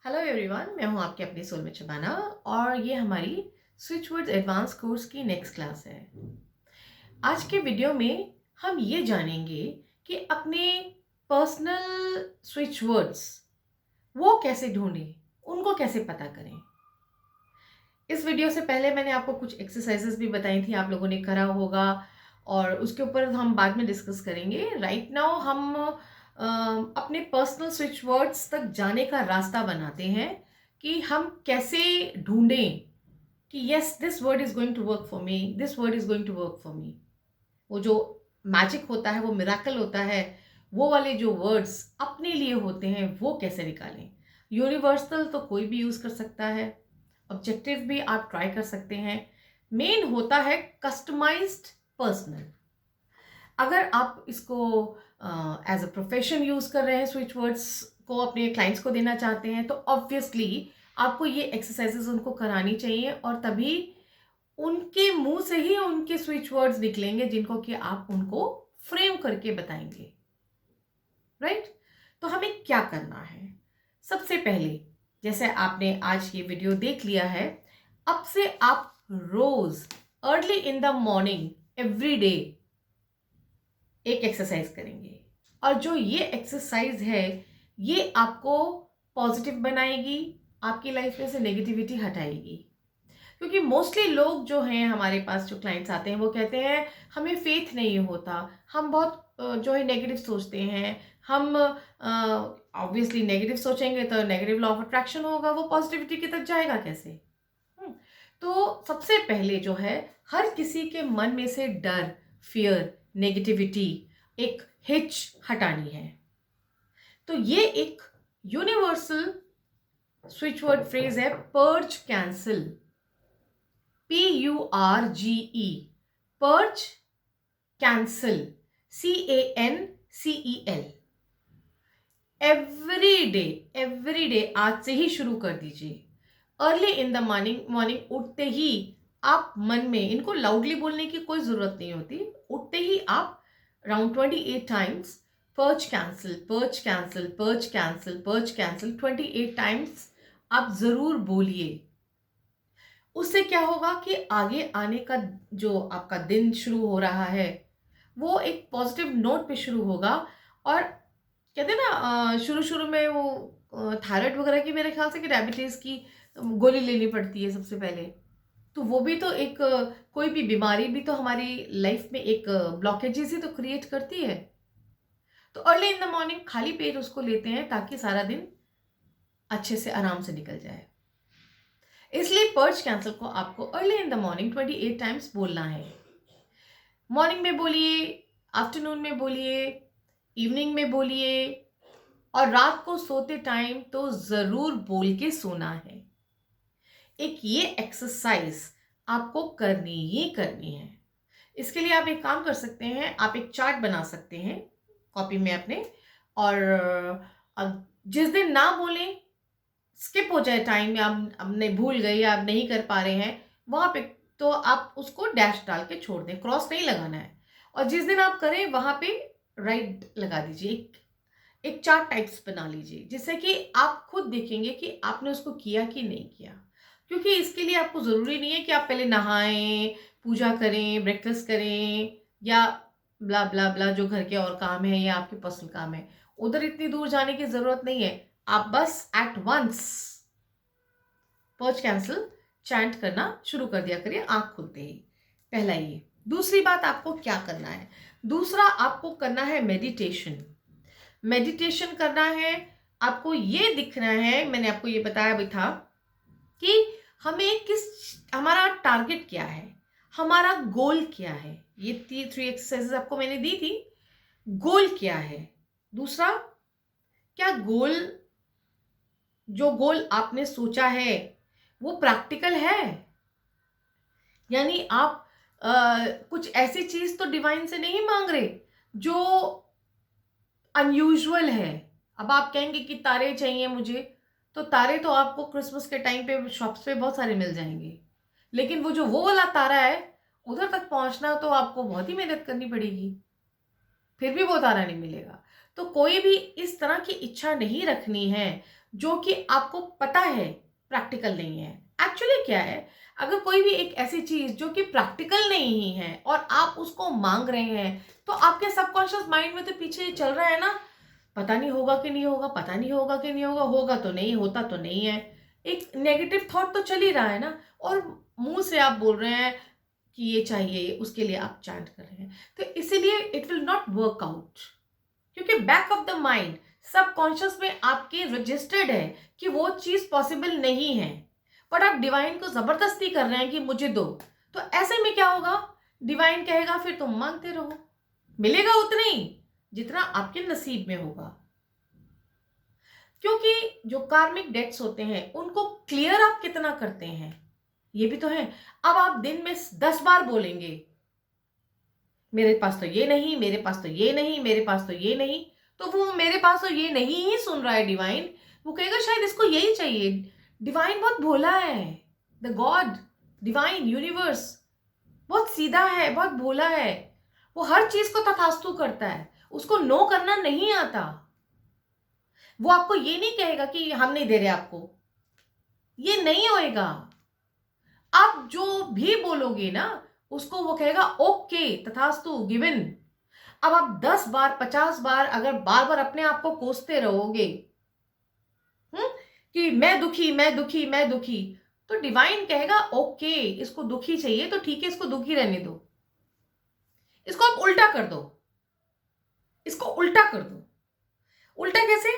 Hello everyone, मैं हूं आपके अपनी सोल में शबाना और ये हमारी स्विच वर्ड्स एडवांस कोर्स की नेक्स्ट क्लास है। आज के वीडियो में हम ये जानेंगे कि अपने पर्सनल स्विच वर्ड्स वो कैसे ढूंढें, उनको कैसे पता करें। इस वीडियो से पहले मैंने आपको कुछ एक्सरसाइजेस भी बताई थी, आप लोगों ने करा होगा और उसके ऊपर हम बाद में डिस्कस करेंगे। राइट नाउ हम अपने पर्सनल स्विच वर्ड्स तक जाने का रास्ता बनाते हैं कि हम कैसे ढूंढें कि yes this word is going to work for me, this word is going to work for me. वो जो मैजिक होता है, वो मिराकल होता है, वो वाले जो वर्ड्स अपने लिए होते हैं वो कैसे निकालें। यूनिवर्सल तो कोई भी यूज कर सकता है, ऑब्जेक्टिव भी आप ट्राई कर सकते हैं। मेन होता है कस्टमाइज्ड पर्सनल। अगर आप इसको एज अ प्रोफेशन यूज कर रहे हैं, स्विच वर्ड्स को अपने क्लाइंट्स को देना चाहते हैं, तो ऑब्वियसली आपको ये एक्सरसाइजेस उनको करानी चाहिए और तभी उनके मुंह से ही उनके स्विच वर्ड्स निकलेंगे जिनको कि आप उनको फ्रेम करके बताएंगे। राइट? तो हमें क्या करना है? सबसे पहले, जैसे आपने आज ये वीडियो देख लिया है, अब से आप रोज early in the morning every day एक एक्सरसाइज करेंगे और जो ये एक्सरसाइज है ये आपको पॉजिटिव बनाएगी, आपकी लाइफ में से नेगेटिविटी हटाएगी। क्योंकि मोस्टली लोग जो हैं हमारे पास, जो क्लाइंट्स आते हैं, वो कहते हैं हमें फेथ नहीं होता, हम बहुत जो है नेगेटिव सोचते हैं। हम ऑब्वियसली नेगेटिव सोचेंगे तो नेगेटिव लॉ ऑफ अट्रैक्शन होगा, वो पॉजिटिविटी की तरफ जाएगा कैसे? हम्म, तो सबसे पहले जो है, हर किसी के मन में से डर, फियर, नेगेटिविटी, एक हिच हटानी है। तो ये एक यूनिवर्सल स्विच वर्ड फ्रेज है, purge cancel. PURGE, purge cancel, CANCEL। Every day आज से ही शुरू कर दीजिए। अर्ली इन द मॉर्निंग उठते ही आप मन में, इनको लाउडली बोलने की कोई जरूरत नहीं होती, उठते ही आप around 28 times perch cancel, perch cancel, perch cancel, perch cancel 28 times आप जरूर बोलिए। उससे क्या होगा कि आगे आने का जो आपका दिन शुरू हो रहा है वो एक पॉजिटिव नोट पे शुरू होगा। और कहते हैं ना, शुरू शुरू में वो थायराइड वगैरह की, मेरे ख्याल से कि डायबिटीज की गोली लेनी पड़ती है सबसे पहले। तो वो भी तो एक कोई भी बीमारी भी तो हमारी लाइफ में एक ब्लॉकेजेस ही तो क्रिएट करती है। तो अर्ली इन द मॉर्निंग खाली पेट उसको लेते हैं ताकि सारा दिन अच्छे से आराम से निकल जाए। इसलिए पर्च कैंसिल को आपको early in the morning 28 times बोलना है। मॉर्निंग में बोलिए, आफ्टरनून में बोलिए, इवनिंग में बोलिए और रात को सोते टाइम तो जरूर बोल के सोना है। एक ये एक्सरसाइज आपको करनी ही करनी है। इसके लिए आप एक काम कर सकते हैं, आप एक चार्ट बना सकते हैं कॉपी में अपने, और जिस दिन ना बोलें, स्किप हो जाए टाइम या आप अपने भूल गए या आप नहीं कर पा रहे हैं वहां पे, तो आप उसको डैश डाल के छोड़ दें, क्रॉस नहीं लगाना है। और जिस दिन आप करें वहां पे राइट लगा दीजिए। एक चार्ट टाइप्स बना लीजिए जिससे कि आप खुद देखेंगे कि आपने उसको किया कि नहीं किया। क्योंकि इसके लिए आपको जरूरी नहीं है कि आप पहले नहाएं, पूजा करें, ब्रेकफास्ट करें या ब्ला ब्ला ब्ला जो घर के और काम है या आपके पर्सनल काम है, उधर इतनी दूर जाने की जरूरत नहीं है। आप बस एट वंस पर्च कैंसिल चैंट करना शुरू कर दिया करिए आंख खुलते ही। पहला ये। दूसरी बात, आपको क्या करना है? दूसरा आपको करना है मेडिटेशन। मेडिटेशन करना है। आपको ये दिखना है, मैंने आपको ये बताया भी था कि हमें हमारा टारगेट क्या है, हमारा गोल क्या है। ये 3 एक्सरसाइजेस आपको मैंने दी थी। गोल क्या है? दूसरा, क्या जो गोल आपने सोचा है वो प्रैक्टिकल है? यानी आप कुछ ऐसी चीज तो डिवाइन से नहीं मांग रहे जो अनयूजुअल है। अब आप कहेंगे कि तारे चाहिए मुझे, तो तारे तो आपको क्रिसमस के टाइम पे शॉप्स पे बहुत सारे मिल जाएंगे, लेकिन वो वाला तारा है, उधर तक पहुंचना तो आपको बहुत ही मेहनत करनी पड़ेगी, फिर भी वो तारा नहीं मिलेगा। तो कोई भी इस तरह की इच्छा नहीं रखनी है जो कि आपको पता है प्रैक्टिकल नहीं है। एक्चुअली क्या है, अगर कोई भी एक ऐसी चीज जो कि प्रैक्टिकल नहीं है और आप उसको मांग रहे हैं, तो आपके सबकॉन्शियस माइंड में तो पीछे चल रहा है ना, पता नहीं होगा कि नहीं होगा, पता नहीं होगा कि नहीं होगा, होगा तो नहीं, होता तो नहीं है। एक नेगेटिव थॉट तो चल ही रहा है ना, और मुंह से आप बोल रहे हैं कि ये चाहिए, उसके लिए आप चैंट कर रहे हैं, तो इसीलिए it will not work out. क्योंकि back of the mind, subconscious में आपके रजिस्टर्ड है कि वो चीज पॉसिबल नहीं है, बट आप डिवाइन को जबरदस्ती कर रहे हैं कि मुझे दो। तो ऐसे में क्या होगा, डिवाइन कहेगा फिर तुम मांगते रहो, मिलेगा उतना ही जितना आपके नसीब में होगा। क्योंकि जो कार्मिक डेट्स होते हैं उनको क्लियर आप कितना करते हैं, ये भी तो है। अब आप दिन में 10 बार बोलेंगे मेरे पास तो ये नहीं, मेरे पास तो ये नहीं, मेरे पास तो ये नहीं, तो वो मेरे पास तो ये नहीं ही सुन रहा है डिवाइन, वो कहेगा शायद इसको यही चाहिए। डिवाइन बहुत भोला है, द गॉड, डिवाइन यूनिवर्स बहुत सीधा है, बहुत भोला है, वो हर चीज को तथास्तु करता है, उसको नो करना नहीं आता। वो आपको ये नहीं कहेगा कि हम नहीं दे रहे आपको, ये नहीं होएगा। आप जो भी बोलोगे ना उसको वो कहेगा ओके तथास्तु गिवन। अब आप 10 बार 50 बार अगर बार बार अपने आप को कोसते रहोगे कि मैं दुखी, मैं दुखी, मैं दुखी, तो डिवाइन कहेगा ओके इसको दुखी चाहिए तो ठीक है, इसको दुखी रहने दो, इसको आप उल्टा कर दो, इसको उल्टा कर दो। उल्टा कैसे?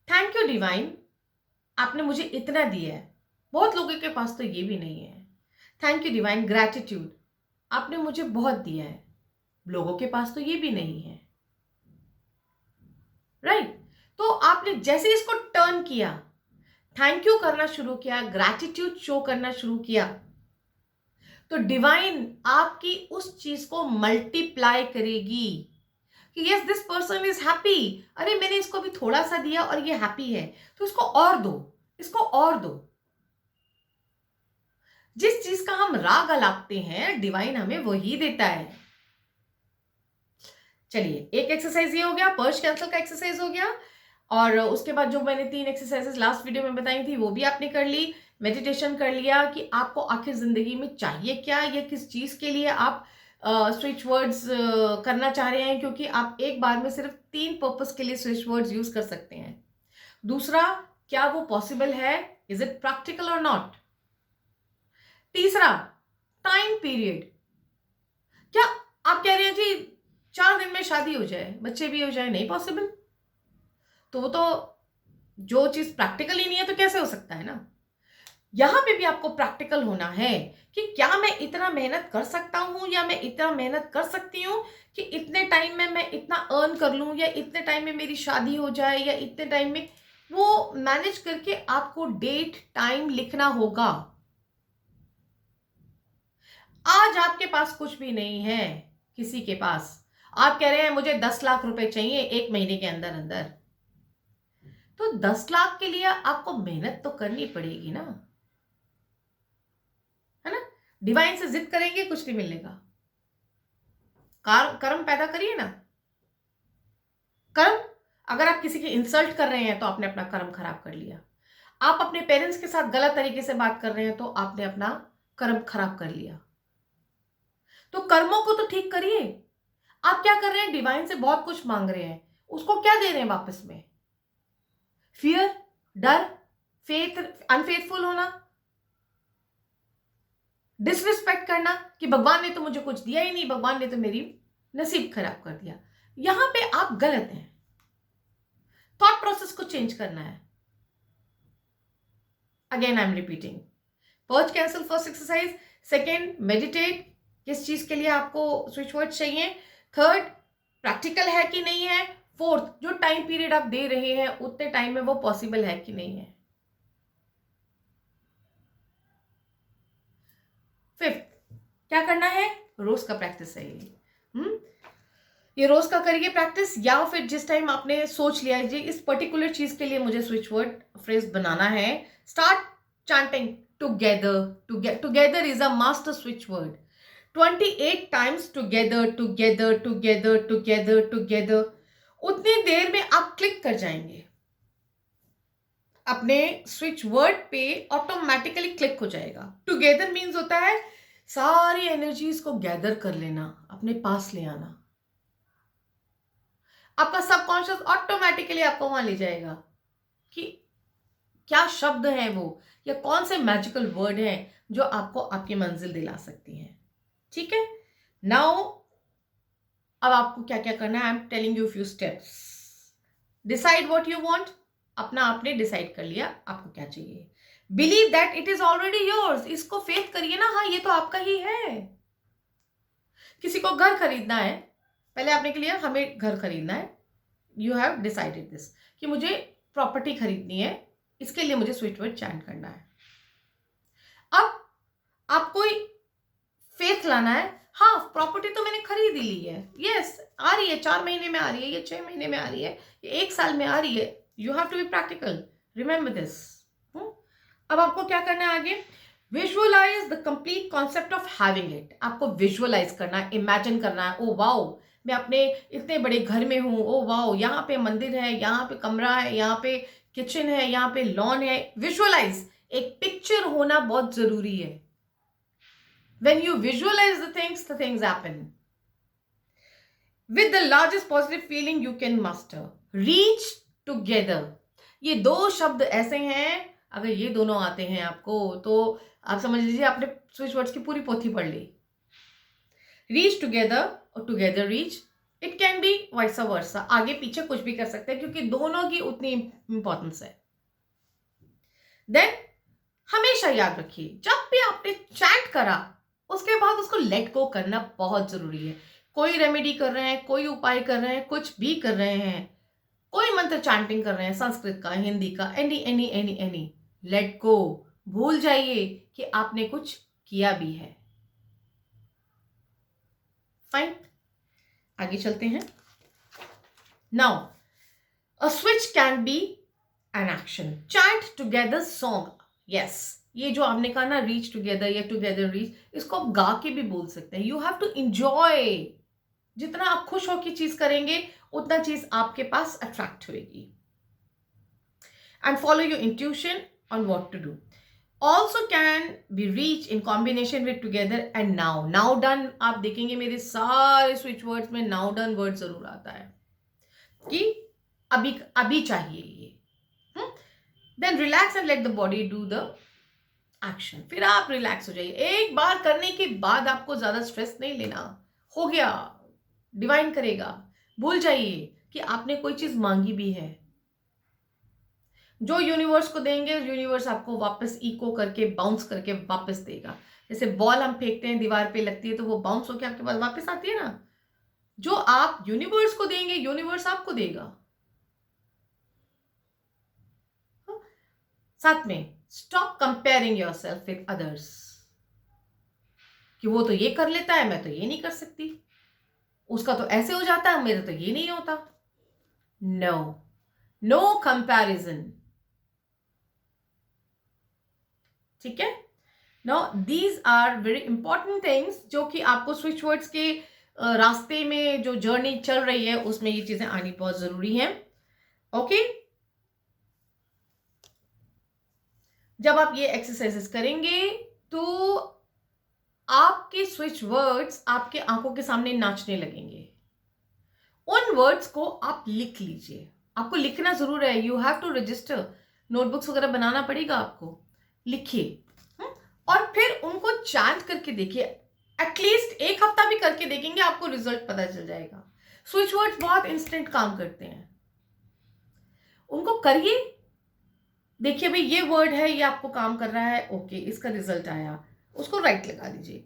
थैंक यू डिवाइन, आपने मुझे इतना दिया है, बहुत लोगों के पास तो ये भी नहीं है। थैंक यू डिवाइन, ग्रैटिट्यूड, आपने मुझे बहुत दिया है, लोगों के पास तो ये भी नहीं है। राइट? तो आपने जैसे इसको टर्न किया, थैंक यू करना शुरू किया, ग्रैटिट्यूड शो करना शुरू किया, तो डिवाइन आपकी उस चीज को मल्टीप्लाई करेगी कि yes this person is happy, अरे मैंने इसको अभी थोड़ा सा दिया और ये हैप्पी है, तो इसको और दो, इसको और दो। जिस चीज का हम राग अलापते हैं डिवाइन हमें वही देता है। चलिए, एक एक्सरसाइज ये हो गया, पर्स कैंसल का एक्सरसाइज हो गया, और उसके बाद जो मैंने 3 एक्सरसाइजेस लास्ट वीडियो में बताई थी वो भी आपने कर ली, मेडिटेशन कर लिया कि आपको आखिर जिंदगी में चाहिए क्या, या किस चीज के लिए आप स्विच वर्ड्स करना चाह रहे हैं, क्योंकि आप एक बार में सिर्फ 3 पर्पस के लिए स्विच वर्ड्स यूज कर सकते हैं। दूसरा, क्या वो पॉसिबल है, इज इट प्रैक्टिकल और नॉट। तीसरा, टाइम पीरियड, क्या आप कह रहे हैं जी 4 दिन में शादी हो जाए, बच्चे भी हो जाए, नहीं पॉसिबल, तो वो तो जो चीज प्रैक्टिकल ही नहीं है तो कैसे हो सकता है ना। यहां पे भी आपको प्रैक्टिकल होना है कि क्या मैं इतना मेहनत कर सकता हूं, या मैं इतना मेहनत कर सकती हूं कि इतने टाइम में मैं इतना अर्न कर लूं, या इतने टाइम में मेरी शादी हो जाए, या इतने टाइम में, वो मैनेज करके आपको डेट टाइम लिखना होगा। आज आपके पास कुछ भी नहीं है, किसी के पास, आप कह रहे हैं मुझे 10 लाख रुपए चाहिए 1 महीने के अंदर अंदर, तो 10 लाख के लिए आपको मेहनत तो करनी पड़ेगी ना, है ना। डिवाइन से जिद करेंगे कुछ नहीं मिलेगा, कर्म पैदा करिए ना। कर्म, अगर आप किसी की इंसल्ट कर रहे हैं तो आपने अपना कर्म खराब कर लिया, आप अपने पेरेंट्स के साथ गलत तरीके से बात कर रहे हैं तो आपने अपना कर्म खराब कर लिया। तो कर्मों को तो ठीक करिए। आप क्या कर रहे हैं, डिवाइन से बहुत कुछ मांग रहे हैं, उसको क्या दे रहे हैं वापस में? फियर, डर, फेथ, अनफेथफुल होना, डिसरिस्पेक्ट करना कि भगवान ने तो मुझे कुछ दिया ही नहीं, भगवान ने तो मेरी नसीब खराब कर दिया। यहां पे आप गलत हैं, थॉट प्रोसेस को चेंज करना है। Again I am repeating, purge cancel first exercise, second meditate, किस चीज के लिए आपको स्विच वर्ड चाहिए, थर्ड प्रैक्टिकल है कि नहीं है, फोर्थ जो टाइम पीरियड आप दे रहे हैं उतने टाइम में वो पॉसिबल है कि नहीं है, फिफ्थ क्या करना है, रोज का प्रैक्टिस है ये रोज का करिए प्रैक्टिस। या फिर जिस टाइम आपने सोच लिया है जी इस पर्टिकुलर चीज के लिए मुझे स्विच वर्ड फ्रेज बनाना है, start chanting together. Together is a master switch word, 28 times together together together together together, उतनी देर में आप क्लिक कर जाएंगे। अपने स्विच वर्ड पे ऑटोमेटिकली क्लिक हो जाएगा। टुगेदर मीन्स होता है सारी एनर्जीज को गैदर कर लेना, अपने पास ले आना। आपका सबकॉन्शियस ऑटोमेटिकली आपको वहां ले जाएगा कि क्या शब्द है वो, या कौन से मैजिकल वर्ड हैं जो आपको आपकी मंजिल दिला सकती हैं। ठीक है, नाउ अब आपको क्या क्या करना है, I am telling you few steps. Decide what you want, अपना आपने डिसाइड कर लिया आपको क्या चाहिए। Believe that it is already yours, इसको फेथ करिए ना, हाँ ये तो आपका ही है। किसी को घर खरीदना है, पहले आपने के लिए हमें घर खरीदना है, यू हैव डिसाइडेड दिस कि मुझे प्रॉपर्टी खरीदनी है, इसके लिए मुझे स्विच वर्ड चैंट करना है। अब आपको फेथ लाना है, हाँ प्रॉपर्टी तो मैंने खरीद ही ली है, यस आ रही है, 4 महीने में आ रही है, ये 6 महीने में आ रही है, ये 1 साल में आ रही है। You have to be practical, remember this. अब आपको क्या करना है आगे, visualise the complete concept of having it. आपको विजुअलाइज करना है, इमेजिन करना है, ओ वाओ मैं अपने इतने बड़े घर में हूं, ओ वाओ यहाँ पे मंदिर है, यहाँ पे कमरा है, यहाँ पे किचन है, यहाँ पे लॉन है। विजुअलाइज, एक पिक्चर होना बहुत जरूरी है। When you visualize the things happen. With the largest positive feeling you can muster. Reach together. ये 2 शब्द ऐसे हैं, अगर ये दोनों आते हैं आपको तो आप समझ लीजिए आपने स्विच वर्ड्स की पूरी पोथी पढ़ ली। रीच टुगेदर और together reach, it can be vice versa, आगे पीछे कुछ भी कर सकते हैं क्योंकि दोनों की उतनी इंपॉर्टेंस है। देन हमेशा याद रखिए, जब भी आपने चैंट करा उसके बाद उसको लेट गो करना बहुत जरूरी है। कोई रेमेडी कर रहे हैं, कोई उपाय कर रहे हैं, कुछ भी कर रहे हैं, कोई मंत्र चैंटिंग कर रहे हैं, संस्कृत का, हिंदी का, एनी, लेट गो। भूल जाइए कि आपने कुछ किया भी है। फाइन, आगे चलते हैं। Now a switch can be an action. Chant together song, yes ये जो आपने कहा ना रीच टुगेदर या टुगेदर रीच, इसको आप गा के भी बोल सकते हैं। यू हैव टू इंजॉय, जितना आप खुश होकर चीज करेंगे उतना चीज आपके पास अट्रैक्ट होगी। And follow your intuition on what to do. Also can be reach in combination with together and now. Now done, आप देखेंगे मेरे सारे स्विच वर्ड्स में नाउ डन वर्ड जरूर आता है कि अभी अभी चाहिए ये। Then relax and let the body do the action. फिर आप रिलैक्स हो जाइए। एक बार करने के बाद आपको ज्यादा स्ट्रेस नहीं लेना, हो गया, डिवाइन करेगा। भूल जाइए कि आपने कोई चीज मांगी भी है। जो यूनिवर्स को देंगे यूनिवर्स आपको वापस इको करके बाउंस करके वापस देगा। जैसे बॉल हम फेंकते हैं, दीवार पे लगती है तो वो बाउंस होकर आपके पास वापस आती है ना। जो आप यूनिवर्स को देंगे यूनिवर्स आपको देगा। साथ में stop comparing yourself with others कि वो तो ये कर लेता है, मैं तो ये नहीं कर सकती, उसका तो ऐसे हो जाता है, मेरा तो ये नहीं होता। No, no comparison. ठीक है, no these are very important things जो कि आपको स्विच वर्ड्स के रास्ते में जो जर्नी चल रही है उसमें ये चीजें आनी बहुत जरूरी है। ओके, जब आप ये एक्सरसाइजेस करेंगे तो आपके स्विच वर्ड्स आपके आंखों के सामने नाचने लगेंगे। उन वर्ड्स को आप लिख लीजिए। आपको लिखना जरूर है, you have to register, notebooks वगैरह बनाना पड़ेगा आपको। लिखिए और फिर उनको चैंट करके देखिए। एटलीस्ट 1 हफ्ता भी करके देखेंगे, आपको रिजल्ट पता चल जाएगा। स्विच वर्ड्स बहुत इंस्टेंट काम करते हैं, उनको करिए, देखिए भाई ये वर्ड है, ये आपको काम कर रहा है, ओके इसका रिजल्ट आया, उसको राइट लगा दीजिए।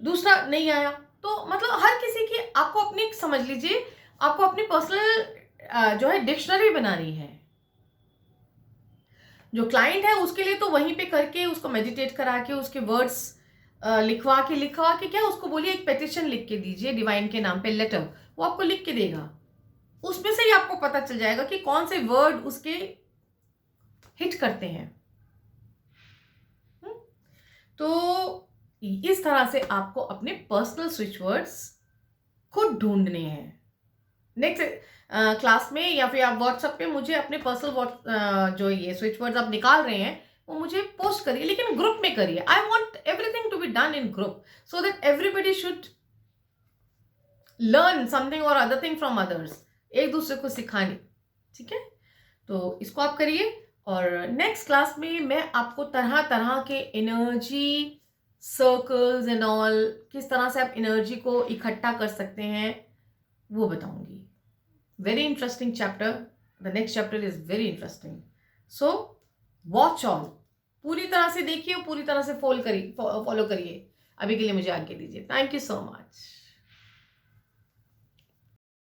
दूसरा नहीं आया तो मतलब हर किसी की आपको अपनी समझ लीजिए, आपको अपनी पर्सनल जो है डिक्शनरी बनानी है। जो क्लाइंट है उसके लिए तो वहीं पे करके उसको मेडिटेट करा के उसके वर्ड्स लिखवा के क्या उसको बोलिए एक पेटिशन लिख के दीजिए डिवाइन के नाम पे, लेटर, वो आपको लिख के देगा। उसमें से ही आपको पता चल जाएगा कि कौन से वर्ड उसके हिट करते हैं। तो इस तरह से आपको अपने पर्सनल स्विच वर्ड्स खुद ढूंढने हैं। नेक्स्ट क्लास में या फिर आप व्हाट्सएप पे मुझे अपने पर्सनल जो ये स्विच वर्ड्स आप निकाल रहे हैं वो मुझे पोस्ट करिए, लेकिन ग्रुप में करिए. I want everything to be done in group so that everybody should learn something और अदर थिंग फ्रॉम अदर्स. एक दूसरे को सिखानी. ठीक है, तो इसको आप करिए. और नेक्स्ट क्लास में मैं आपको तरह तरह के एनर्जी सर्कल्स एंड ऑल, किस तरह से आप एनर्जी को इकट्ठा कर सकते हैं वो बताऊंगी. Very interesting chapter. The next chapter is very interesting. So watch all, पूरी तरह से देखिए, पूरी तरह से फॉलो करिए. अभी के लिए मुझे आज्ञा दीजिए. Thank you so much.